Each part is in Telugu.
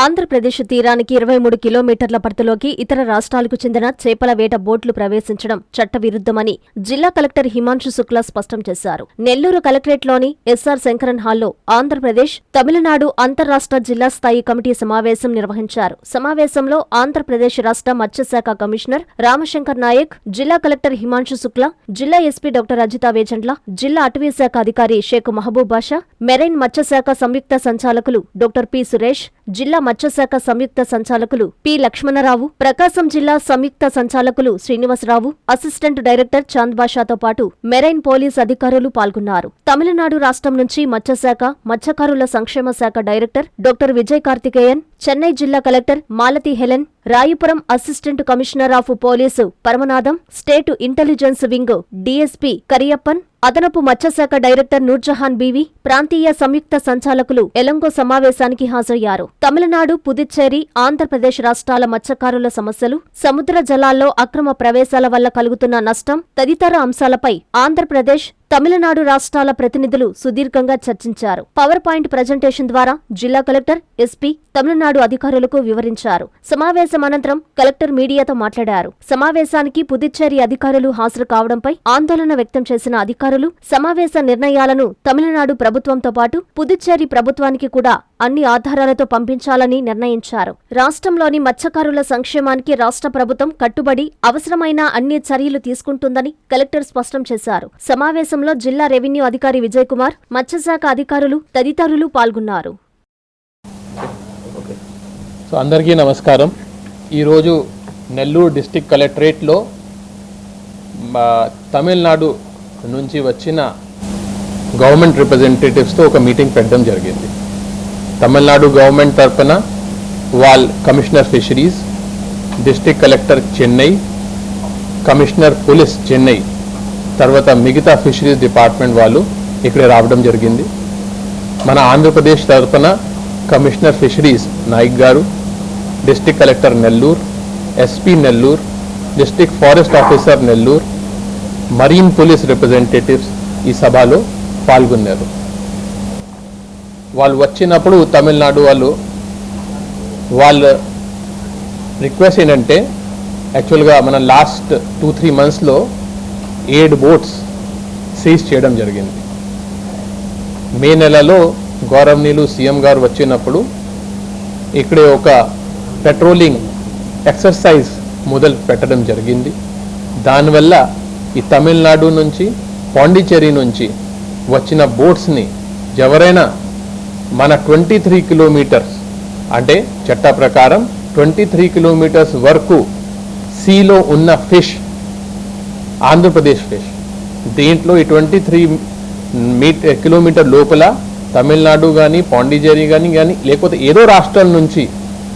ఆంధ్రప్రదేశ్ తీరానికి 23 కిలోమీటర్ల పరిధిలోకి ఇతర రాష్ట్రాలకు చెందిన చేపల వేట బోట్లు ప్రవేశించడం చట్టవిరుద్ధమని జిల్లా కలెక్టర్ హిమాంశు శుక్లా స్పష్టం చేశారు. నెల్లూరు కలెక్టరేట్లోని ఎస్ఆర్ శంకరన్ హాల్లో ఆంధ్రప్రదేశ్, తమిళనాడు అంతర్రాష్ట్ర జిల్లా స్థాయి కమిటీ సమావేశం నిర్వహించారు. సమావేశంలో ఆంధ్రప్రదేశ్ రాష్ట్ర మత్స్యశాఖ కమిషనర్ రామశంకర్ నాయక్, జిల్లా కలెక్టర్ హిమాంశు శుక్లా, జిల్లా ఎస్పీ డాక్టర్ అజితా వేజండ్ల, జిల్లా అటవీశాఖ అధికారి షేక్ మహబూబ్ బాషా, మెరైన్ మత్స్యశాఖ సంయుక్త సంచాలకులు డాక్టర్ పి సురేష్, జిల్లా మత్స్యశాఖ సంయుక్త సంచాలకులు పి లక్ష్మణరావు, ప్రకాశం జిల్లా సంయుక్త సంచాలకులు శ్రీనివాసరావు, అసిస్టెంట్ డైరెక్టర్ చాంద్ బాషాతో పాటు మెరైన్ పోలీస్ అధికారులు పాల్గొన్నారు. తమిళనాడు రాష్ట్రం నుంచి మత్స్యశాఖ, మత్స్యకారుల సంక్షేమ శాఖ డైరెక్టర్ డాక్టర్ విజయ్ కార్తికేయన్, చెన్నై జిల్లా collector Malathi Helen, Royapuram assistant commissioner of police Paramanatham, state intelligence wing DSP Kariyappan, అదనపు మత్స్యశాఖ డైరెక్టర్ నూర్జహాన్ బీవీ, ప్రాంతీయ సంయుక్త సంచాలకులు ఎలంగో సమావేశానికి హాజరయ్యారు. తమిళనాడు, పుదుచ్చేరి, ఆంధ్రప్రదేశ్ రాష్ట్రాల మత్స్యకారుల సమస్యలు, సముద్ర జలాల్లో అక్రమ ప్రవేశాల వల్ల కలుగుతున్న నష్టం తదితర అంశాలపై ఆంధ్రప్రదేశ్, తమిళనాడు రాష్ట్రాల ప్రతినిధులు సుదీర్ఘంగా చర్చించారు. పవర్ పాయింట్ ప్రజెంటేషన్ ద్వారా జిల్లా కలెక్టర్, ఎస్పీ, తమిళనాడు అధికారులకు వివరించారు. సమావేశం అనంతరం కలెక్టర్ మీడియాతో మాట్లాడారు. సమావేశానికి పుదుచ్చేరి అధికారులు హాజరు కావడంపై ఆందోళన వ్యక్తం చేసిన అధికారులు సమావేశ నిర్ణయాలను తమిళనాడు ప్రభుత్వంతో పాటు పుదుచ్చేరి ప్రభుత్వానికి కూడా అన్ని ఆధారాలతో పంపించాలని నిర్ణయించారు. రాష్ట్రంలోని మత్స్యకారుల సంక్షేమానికి రాష్ట్ర ప్రభుత్వం కట్టుబడి అవసరమైన అన్ని చర్యలు తీసుకుంటుందని కలెక్టర్ స్పష్టం చేశారు. సమావేశంలో జిల్లా రెవెన్యూ అధికారి విజయ్ కుమార్, మత్స్యశాఖ అధికారులు తదితరులు పాల్గొన్నారు. అందరికీ నమస్కారం. ఈరోజు నెల్లూరు డిస్ట్రిక్ట్ కలెక్టరేట్లో తమిళనాడు నుంచి వచ్చిన గవర్నమెంట్ రిప్రజెంటేటివ్స్తో ఒక మీటింగ్ పెట్టడం జరిగింది. తమిళనాడు గవర్నమెంట్ తరఫున commissioner fisheries, district collector Chennai, commissioner police Chennai, తర్వాత మిగతా ఫిషరీస్ డిపార్ట్మెంట్ వాళ్ళు ఇక్కడ రావడం జరిగింది. మన ఆంధ్రప్రదేశ్ తరఫున కమిషనర్ ఫిషరీస్ నాయక్ గారు, district collector Nellore, SP Nellore, district forest officer Nellore, marine police representatives ఈ సభలో పాల్గొన్నారు. వాళ్ళు వచ్చినప్పుడు తమిళనాడు వాళ్ళ రిక్వెస్ట్ ఏంటంటే, యాక్చువల్గా మన లాస్ట్ 2-3 మంత్స్లో 7 బోట్స్ సీజ్ చేయడం జరిగింది. మే నెలలో గౌరవనీయులు సీఎం గారు వచ్చినప్పుడు ఇక్కడే ఒక పెట్రోలింగ్ ఎక్సర్సైజ్ మొదలు పెట్టడం జరిగింది. దానివల్ల ఈ తమిళనాడు నుంచి, పాండిచ్చేరి నుంచి వచ్చిన బోట్స్ని ఎవరైనా మన 23 కిలోమీటర్స్ అంటే చట్ట ప్రకారం 23 కిలోమీటర్స్ వరకు సీలో ఉన్న ఫిష్, ఆంధ్రప్రదేశ్ ఫిష్, దీంట్లో ఈ 23 కిలోమీటర్ లోపల తమిళనాడు కానీ, పాండిచ్చేరి కానీ లేకపోతే ఏదో రాష్ట్రం నుంచి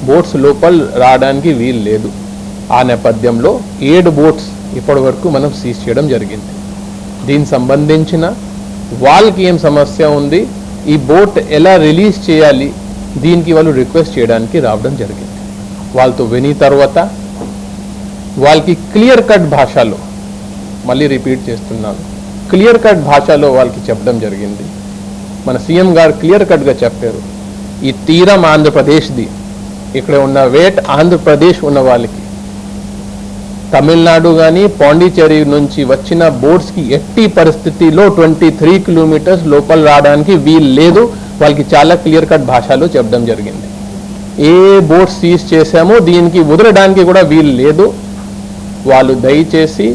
బోట్స్ లోపల రావడానికి వీలు లేదు. ఆ నేపథ్యంలో 7 బోట్స్ ఇప్పటి వరకు మనం సీజ్ చేయడం జరిగింది. దీనికి సంబంధించిన వాళ్ళకి ఏం సమస్య ఉంది, ఈ బోట్ ఎలా రిలీజ్ చేయాలి, దీనికి వాళ్ళు రిక్వెస్ట్ చేయడానికి రావడం జరిగింది. వాళ్ళతో విని తర్వాత వాళ్ళకి క్లియర్ కట్ భాషలో, మళ్ళీ రిపీట్ చేస్తున్నాను, క్లియర్ కట్ భాషలో వాళ్ళకి చెప్పడం జరిగింది. మన సీఎం గారు క్లియర్ కట్గా చెప్పారు, ఈ తీరం ఆంధ్రప్రదేశ్ది, ఇక్కడ ఉన్న వేట్ ఆంధ్రప్రదేశ్ ఉన్న వాళ్ళకి, తమిళనాడు కానీ పాండిచ్చేరి నుంచి వచ్చిన బోట్స్కి ఎట్టి పరిస్థితిలో 23 కిలోమీటర్స్ లోపల రావడానికి వీలు లేదు. వాళ్ళకి చాలా క్లియర్ కట్ భాషలో చెప్పడం జరిగింది. ఏ బోట్ సీజ్ చేశామో దీనికి వదలడానికి కూడా వీలు లేదు. వాళ్ళు దయచేసి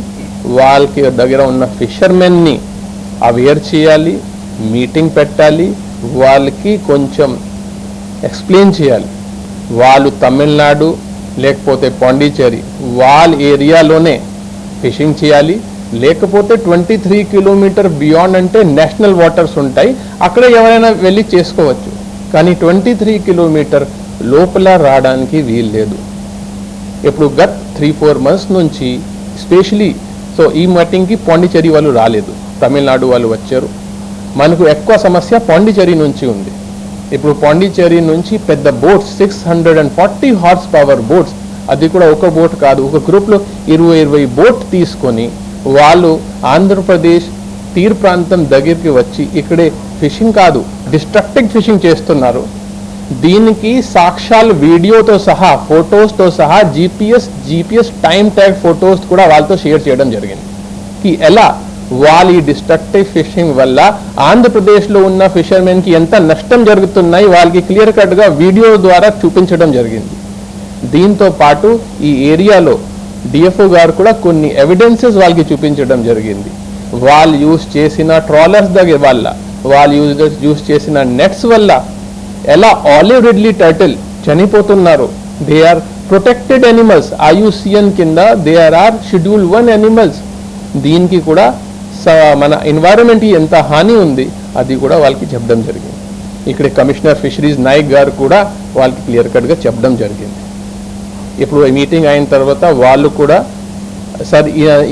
వాళ్ళకి దగ్గర ఉన్న ఫిషర్మెన్ని అవేర్ చేయాలి, మీటింగ్ పెట్టాలి, వాళ్ళకి కొంచెం ఎక్స్ప్లెయిన్ చేయాలి. వాళ్ళు తమిళనాడు లేకపోతే పాండిచ్చేరి వాళ్ళ ఏరియాలోనే ఫిషింగ్ చేయాలి, లేకపోతే 23 కిలోమీటర్ బియాండ్ అంటే నేషనల్ వాటర్స్ ఉంటాయి, అక్కడ ఎవరైనా వెళ్ళి చేసుకోవచ్చు. కానీ 23 కిలోమీటర్ లోపల రావడానికి వీలు లేదు. ఇప్పుడు గత 3-4 మంత్స్ నుంచి స్పెషలీ ఈ మీటింగ్కి పాండిచ్చేరి వాళ్ళు రాలేదు, తమిళనాడు వాళ్ళు వచ్చారు. మనకు ఎక్కువ సమస్య పాండిచ్చేరి నుంచి ఉంది. ఇప్పుడు పాండిచ్చేరి నుంచి పెద్ద బోట్స్ 640 హార్స్ పవర్ బోట్స్, అది కూడా ఒక బోట్ కాదు, ఒక గ్రూప్లో 20 బోట్ తీసుకొని వాళ్ళు ఆంధ్రప్రదేశ్ తీర ప్రాంతం దగ్గరికి వచ్చి ఇక్కడే ఫిషింగ్ కాదు, డిస్ట్రక్టింగ్ ఫిషింగ్ చేస్తున్నారు. దీనికి సాక్షాల్ వీడియోతో సహా ఫొటోస్తో సహా జీపీఎస్ టైం ట్యాగ్ ఫొటోస్ కూడా వాళ్ళతో షేర్ చేయడం జరిగింది కి ఎలా వాళ్ళ ఈ డిస్ట్రక్టివ్ ఫిషింగ్ వల్ల ఆంధ్రప్రదేశ్లో ఉన్న ఫిషర్మెన్కి ఎంత నష్టం జరుగుతున్నాయి వాళ్ళకి క్లియర్ కట్గా వీడియో ద్వారా చూపించడం జరిగింది. దీంతో పాటు ఈ ఏరియాలో డిఎఫ్ఓ గారు కూడా కొన్ని ఎవిడెన్సెస్ వాళ్ళకి చూపించడం జరిగింది. వాళ్ళు యూజ్ చేసిన ట్రాలర్స్ దగ్గర వల్ల, వాళ్ళు యూజ్ చేసిన నెట్స్ వల్ల ఎలా ఆలివ్ రిడ్లీ టర్టిల్ చనిపోతున్నారు. They are protected animals, IUCN కింద దే ఆర్ షెడ్యూల్ 1 ఎనిమల్స్. దీనికి కూడా మన ఎన్వైరన్మెంట్కి ఎంత హాని ఉంది అది కూడా వాళ్ళకి చెప్పడం జరిగింది. ఇక్కడ కమిషనర్ ఫిషరీస్ నాయక్ గారు కూడా వాళ్ళకి క్లియర్ కట్గా చెప్పడం జరిగింది. ఇప్పుడు మీటింగ్ అయిన తర్వాత వాళ్ళు కూడా సార్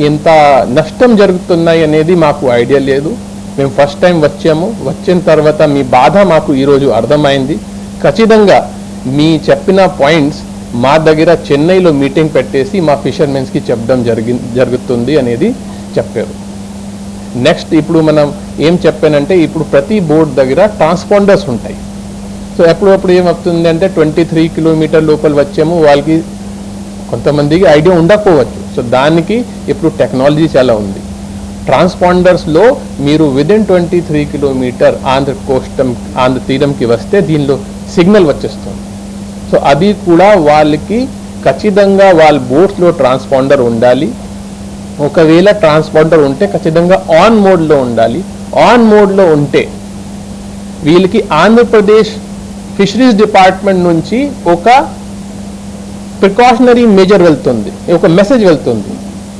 ఎంత నష్టం జరుగుతున్నాయి అనేది మాకు ఐడియా లేదు, మేము ఫస్ట్ టైం వచ్చాము, వచ్చిన తర్వాత మీ బాధ మాకు ఈరోజు అర్థమైంది. ఖచ్చితంగా మీ చెప్పిన పాయింట్స్ మా దగ్గర చెన్నైలో మీటింగ్ పెట్టేసి మా ఫిషర్మెన్స్కి చెప్పడం జరుగుతుంది అనేది చెప్పారు. నెక్స్ట్ ఇప్పుడు మనం ఏం చెప్పానంటే ఇప్పుడు ప్రతి బోట్ దగ్గర ట్రాన్స్పాండర్స్ ఉంటాయి. సో ఎప్పుడప్పుడు ఏమవుతుంది అంటే 23 కిలోమీటర్ లోపల వచ్చాము, వాళ్ళకి కొంతమందికి ఐడియా ఉండకపోవచ్చు. సో దానికి ఇప్పుడు టెక్నాలజీ చాలా ఉంది. ట్రాన్స్పాండర్స్లో మీరు విదిన్ 23 కిలోమీటర్ ఆంధ్ర తీరంకి వస్తే దీనిలో సిగ్నల్ వచ్చేస్తుంది. సో అది కూడా వాళ్ళకి ఖచ్చితంగా వాళ్ళ బోట్స్లో ట్రాన్స్పాండర్ ఉండాలి. ఒకవేళ ట్రాన్స్పాండర్ ఉంటే ఖచ్చితంగా ఆన్ మోడ్లో ఉండాలి. ఆన్ మోడ్లో ఉంటే వీళ్ళకి ఆంధ్రప్రదేశ్ ఫిషరీస్ డిపార్ట్మెంట్ నుంచి ఒక ప్రికాషనరీ మెజర్ వెళ్తుంది, ఒక మెసేజ్ వెళ్తుంది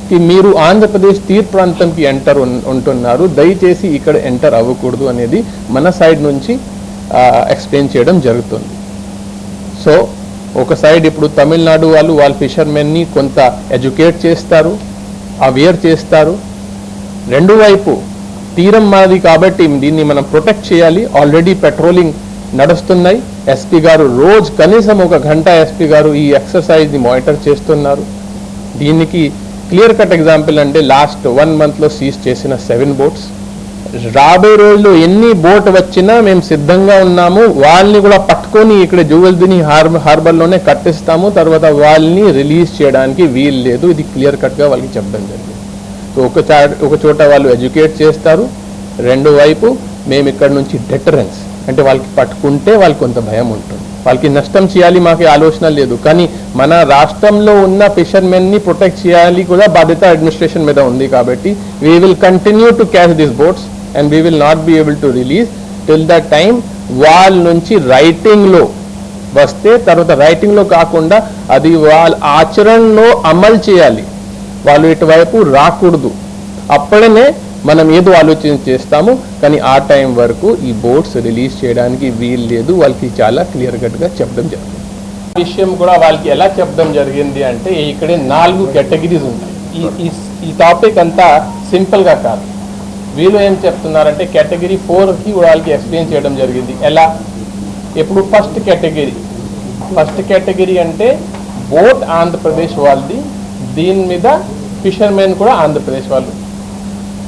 కి మీరు ఆంధ్రప్రదేశ్ తీర ప్రాంతంకి ఎంటర్ ఉంటున్నారు, దయచేసి ఇక్కడ ఎంటర్ అవ్వకూడదు అనేది మన సైడ్ నుంచి ఎక్స్ప్లెయిన్ చేయడం జరుగుతుంది. సో ఒక సైడ్ ఇప్పుడు తమిళనాడు వాళ్ళు వాళ్ళ ఫిషర్మెన్ని కొంత ఎడ్యుకేట్ చేస్తారు, అవేర్ చేస్తారు. రెండు వైపు తీరం మాది కాబట్టి దీన్ని మనం ప్రొటెక్ట్ చేయాలి. ఆల్రెడీ పెట్రోలింగ్ నడుస్తున్నాయి. ఎస్పీ గారు రోజు కనీసం 1 గంట ఎస్పీ గారు ఈ ఎక్సర్సైజ్ని మానిటర్ చేస్తున్నారు. దీనికి క్లియర్ కట్ ఎగ్జాంపుల్ అంటే లాస్ట్ 1 మంత్లో సీజ్ చేసిన 7 బోట్స్. రాబోయే రోజుల్లో ఎన్ని బోట్ వచ్చినా మేము సిద్ధంగా ఉన్నాము. వాళ్ళని కూడా పట్టుకొని ఇక్కడ జువెల్దిని హార్బర్లోనే కట్టిస్తాము. తర్వాత వాళ్ళని రిలీజ్ చేయడానికి వీలు లేదు. ఇది క్లియర్ కట్గా వాళ్ళకి చెప్పడం జరిగింది. సో ఒక చోట వాళ్ళు ఎడ్యుకేట్ చేస్తారు, రెండు వైపు మేము ఇక్కడ నుంచి డెటరెన్స్ అంటే వాళ్ళకి పట్టుకుంటే వాళ్ళకి కొంత భయం ఉంటుంది. వాళ్ళకి నష్టం చేయాలి మాకు ఆలోచన లేదు, కానీ మన రాష్ట్రంలో ఉన్న ఫిషర్మెన్ని ప్రొటెక్ట్ చేయాలి కూడా బాధ్యత అడ్మినిస్ట్రేషన్ మీద ఉంది. కాబట్టి we will continue to catch this boats and we will not be able to release till the time వాళ్ళ నుంచి రైటింగ్లో వస్తే. తర్వాత రైటింగ్లో కాకుండా అది వాళ్ళ ఆచరణలో అమలు చేయాలి. వాళ్ళు ఇటువైపు రాకూడదు. అప్పుడనే మనం ఏదో ఆలోచన చేస్తాము, కానీ ఆ టైం వరకు ఈ బోట్స్ రిలీజ్ చేయడానికి వీలు లేదు. వాళ్ళకి చాలా క్లియర్ కట్గా చెప్పడం జరిగింది. విషయం కూడా వాళ్ళకి ఎలా చెప్పడం జరిగింది అంటే ఇక్కడే 4 కేటగిరీస్ ఉంటాయి. ఈ టాపిక్ అంతా సింపుల్గా కాదు. వీళ్ళు ఏం చెప్తున్నారంటే కేటగిరీ 4కి వాళ్ళకి ఎక్స్ప్లెయిన్ చేయడం జరిగింది. ఎలా? ఇప్పుడు ఫస్ట్ కేటగిరీ అంటే బోట్ ఆంధ్రప్రదేశ్ వాళ్ళది, దీని మీద ఫిషర్మెన్ కూడా ఆంధ్రప్రదేశ్ వాళ్ళు.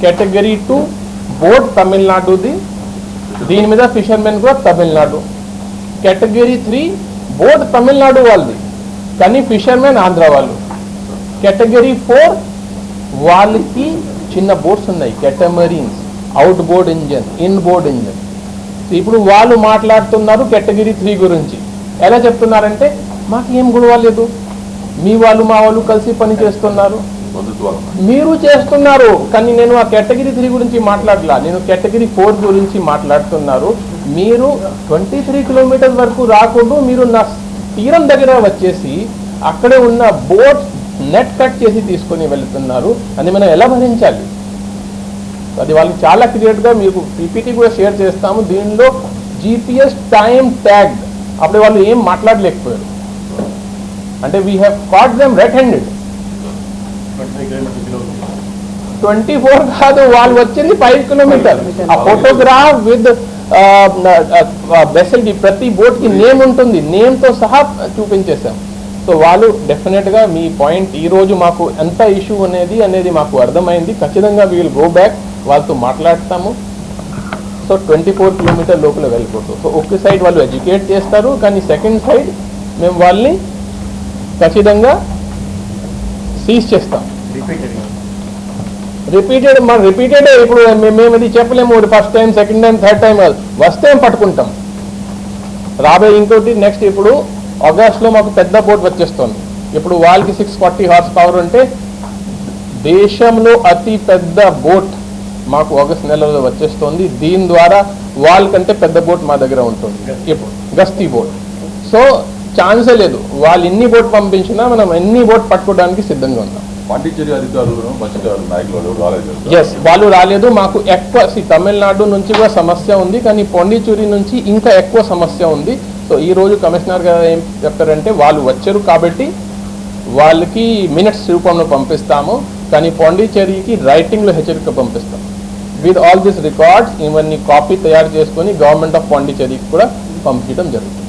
కేటగిరీ 2 బోట్ తమిళనాడుది, దీని మీద ఫిషర్మెన్ కూడా తమిళనాడు. కేటగిరీ 3 బోట్ తమిళనాడు వాళ్ళది, కానీ ఫిషర్మెన్ ఆంధ్ర వాళ్ళు. కేటగిరీ 4 వాళ్ళకి చిన్న బోట్స్ ఉన్నాయి, catamarans, outboard engine, inboard engine. ఇప్పుడు వాళ్ళు మాట్లాడుతున్నారు కేటగిరీ 3 గురించి. ఎలా చెప్తున్నారంటే మాకు ఏం గొడవ లేదు, మీ వాళ్ళు మా వాళ్ళు కలిసి పని చేస్తున్నారు, మీరు చేస్తున్నారు, కానీ నేను ఆ కేటగిరీ 3 గురించి మాట్లాడలా, నేను కేటగిరీ 4 గురించి మాట్లాడుతున్నారు. మీరు 23 కిలోమీటర్స్ వరకు రాకూడదు, మీరు నా తీరం దగ్గర వచ్చేసి అక్కడే ఉన్న బోట్ నెట్ కట్ చేసి తీసుకొని వెళ్తున్నారు అని మనం ఎలా భరించాలి? అది వాళ్ళకి చాలా క్లియర్గా మీకు పీపీటీ కూడా షేర్ చేస్తాము. దీనిలో GPS టైం ట్యాగ్. అప్పుడు వాళ్ళు ఏం మాట్లాడలేకపోయారు. అంటే we have cot them red handed. 24 కాదు, వాళ్ళు వచ్చింది 5 కిలోమీటర్. ఆ ఫోటోగ్రాఫ్ విత్ వెసల్కి ప్రతి బోట్కి నేమ్ ఉంటుంది, నేమ్తో సహా చూపించేసాం. సో వాళ్ళు డెఫినెట్గా మీ పాయింట్ ఈరోజు మాకు ఎంత ఇష్యూ అనేది మాకు అర్థమైంది. ఖచ్చితంగా వీ విల్ గో బ్యాక్, వాళ్ళతో మాట్లాడతాము. సో 24 కిలోమీటర్ లోపల వెళ్ళిపోతాం. సో ఒక సైడ్ వాళ్ళు ఎడ్యుకేట్ చేస్తారు, కానీ సెకండ్ సైడ్ మేము వాళ్ళని ఖచ్చితంగా సీజ్ చేస్తాం. రిపీటెడ్ ఇప్పుడు మేము ఇది చెప్పలేము, first time second time third time కాదు, వస్తే పట్టుకుంటాం. రాబోయే ఇంకోటి నెక్స్ట్ ఇప్పుడు ఆగస్ట్లో మాకు పెద్ద బోట్ వచ్చేస్తుంది. ఇప్పుడు వాళ్ళకి 640 హార్స్ పవర్ ఉంటే దేశంలో అతి పెద్ద బోట్ మాకు ఆగస్ట్ నెలలో వచ్చేస్తుంది. దీని ద్వారా వాళ్ళకంటే పెద్ద బోట్ మా దగ్గర ఉంటుంది, ఇప్పుడు గస్తీ బోట్. సో ఛాన్సే లేదు, వాళ్ళు ఎన్ని బోట్ పంపించినా మనం ఎన్ని బోట్ పట్టుకోవడానికి సిద్ధంగా ఉన్నాం. పాండిచ్చేరి అధికారులు మత్స్యకారులు నాయకులు రాలేదు. ఎస్, వాళ్ళు రాలేదు. మాకు ఎక్కువ తమిళనాడు నుంచి కూడా సమస్య ఉంది, కానీ పాండిచ్చేరి నుంచి ఇంకా ఎక్కువ సమస్య ఉంది. సో ఈ రోజు కమిషనర్ గారు ఏం చెప్పారంటే వాళ్ళు వచ్చారు కాబట్టి వాళ్ళకి మినిట్స్ రూపంలో పంపిస్తాము, కానీ పాండిచ్చేరికి రైటింగ్లో హెచ్చరిక పంపిస్తాం. విత్ ఆల్ దిస్ రికార్డ్స్ ఇవన్నీ కాపీ తయారు చేసుకొని గవర్నమెంట్ ఆఫ్ పాండిచ్చేరికి కూడా పంపించడం జరుగుతుంది.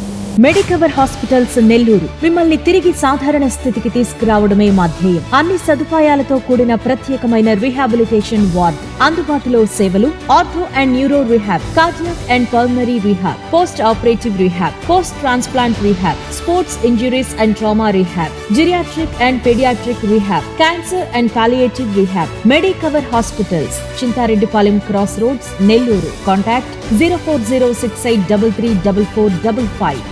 మెడికవర్ హాస్పిటల్స్ నెల్లూరు మిమ్మల్ని తిరిగి సాధారణ స్థితికి తీసుకురావడమే మా ధ్యేయం. అన్ని సదుపాయాలతో కూడిన ప్రత్యేకమైన రీహాబిలిటేషన్ వార్డ్, అందుబాటులో సేవలు ortho and neuro rehab, cardiac and pulmonary rehab, post operative rehab, post transplant rehab, sports injuries and trauma rehab, geriatric and paediatric rehab, cancer and palliative rehab. Medicover hospitals, Chintareddypalem cross roads, Nellore. Contact 04068334455.